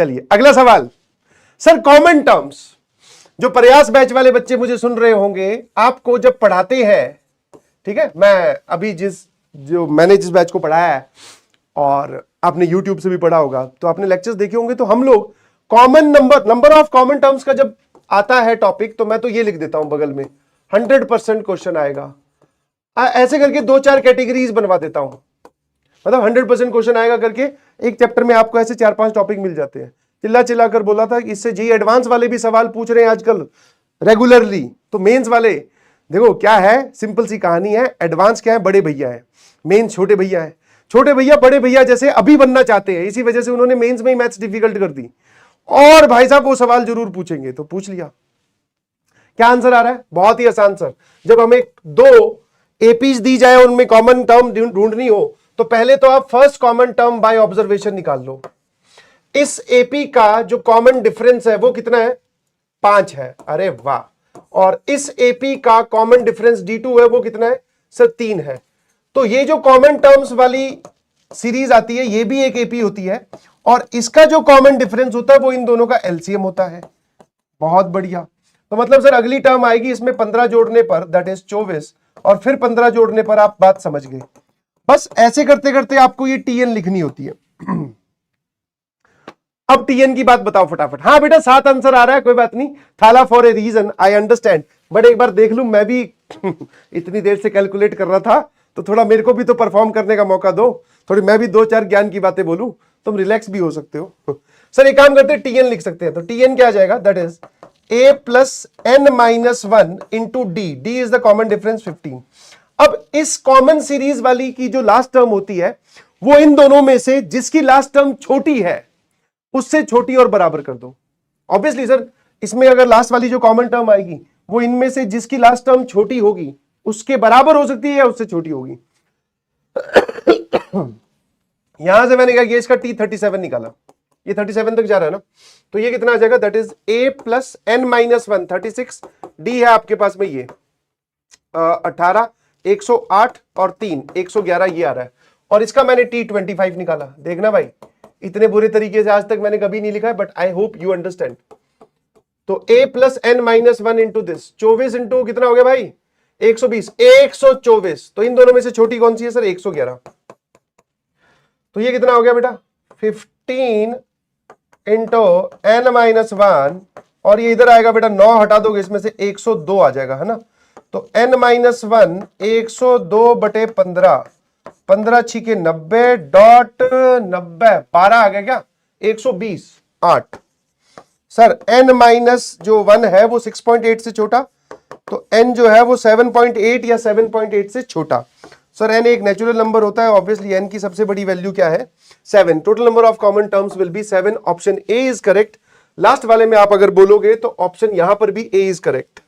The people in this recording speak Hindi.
चलिए अगला सवाल। सर कॉमन टर्म्स, जो प्रयास बैच वाले बच्चे मुझे सुन रहे होंगे, आपको जब पढ़ाते हैं, ठीक है, मैं अभी मैंने जिस बैच को पढ़ाया है और आपने YouTube से भी पढ़ा होगा, तो आपने लेक्चर्स देखे होंगे, तो हम लोग common number of common terms का जब आता है टॉपिक, तो मैं तो ये लिख देता हूं बगल में 100% क्वेश्चन आएगा। ऐसे करके 2-4 कैटेगरीज बनवा देता हूं, मतलब 100% क्वेश्चन आएगा करके एक चैप्टर में आपको ऐसे 4-5 टॉपिक मिल जाते हैं। चिल्ला कर बोला था कि इससे जी एडवांस वाले भी सवाल पूछ रहे हैं आजकल रेगुलरली, तो मेंस वाले देखो क्या है, सिंपल सी कहानी है। एडवांस क्या है, बड़े भैया है, मेंस छोटे भैया है। छोटे भैया बड़े भैया जैसे अभी बनना चाहते हैं, इसी वजह से उन्होंने मेंस में ही मैथ्स डिफिकल्ट कर दी, और भाई साहब वो सवाल जरूर पूछेंगे, तो पूछ लिया। क्या आंसर आ रहा है? बहुत ही आसान सर। जब हमें 2 एपीज दी जाए, उनमें कॉमन टर्म ढूंढनी हो, तो पहले तो आप first common term by observation निकाल लो। इस एपी का जो कॉमन डिफरेंस है वो कितना है? 5 है। अरे वाह। और इस एपी का कॉमन डिफरेंस D2 है, वो कितना है सर? 3 है। तो ये जो कॉमन टर्म्स वाली सीरीज आती है, ये भी एक एपी होती है, और इसका जो कॉमन डिफरेंस होता है वो इन दोनों का एलसीएम होता है। बहुत बढ़िया। तो मतलब सर अगली टर्म आएगी, इसमें 15 जोड़ने पर, दैट इज 24, और फिर 15 जोड़ने पर आप बात समझ गए। बस ऐसे करते करते आपको ये टीएन लिखनी होती है। अब टीएन की बात बताओ फटाफट। हाँ बेटा 7 आंसर आ रहा है, कोई बात नहीं, Thala for a reason, I understand, but एक बार देख लूं, मैं भी इतनी देर से कैलकुलेट कर रहा था, तो थोड़ा मेरे को भी तो परफॉर्म करने का मौका दो, थोड़ी मैं भी 2-4 ज्ञान की बातें बोलूं, तुम रिलैक्स भी हो सकते हो। सर एक काम करते हैं, टीएन लिख सकते हैं, तो टीएन क्या आ जाएगा? That is a plus n minus 1 into D, D is the common difference 15। अब इस कॉमन सीरीज वाली की जो लास्ट टर्म होती है, वो इन दोनों में से जिसकी लास्ट टर्म छोटी है उससे छोटी और बराबर कर दो। ऑब्वियसली सर, इसमें अगर लास्ट वाली जो कॉमन टर्म आएगी, वो इनमें से जिसकी लास्ट टर्म छोटी होगी उसके बराबर हो सकती है या उससे छोटी होगी। यहां से मैंने क्या किया, इसका T37 निकाला, ये 37 तक जा रहा है ना, तो ये कितना आ जाएगा? That is a plus n minus 1, 36, D है आपके पास में ये 18, 108 और 3, 111 ये आ रहा है, और इसका मैंने T25 निकाला। देखना भाई, इतने बुरे तरीके से आज तक मैंने कभी नहीं लिखा है, but I hope you understand. तो a plus n minus 1 into this, 24 into कितना हो गया भाई? 120, 124। तो इन दोनों में से छोटी कौन सी है सर? 111। तो ये कितना हो गया बेटा? 15 इंटू n माइनस 1, और ये इधर आएगा बेटा 9 हटा दोगे इसमें से 102 आ जाएगा, है ना। तो n माइनस 1 102 बटे 15, 15 छिके 90 डॉट 90, 12 आ गया क्या? 120, 8। सर n माइनस जो 1 है वो 6.8 से छोटा, तो n जो है वो 7.8 या 7.8 से छोटा। सर n एक नेचुरल नंबर होता है, ऑब्वियसली n की सबसे बड़ी वैल्यू क्या है? 7। Total number of common terms will be 7। Option A is correct. Last वाले में आप अगर बोलोगे तो ऑप्शन यहां पर भी ए इज करेक्ट।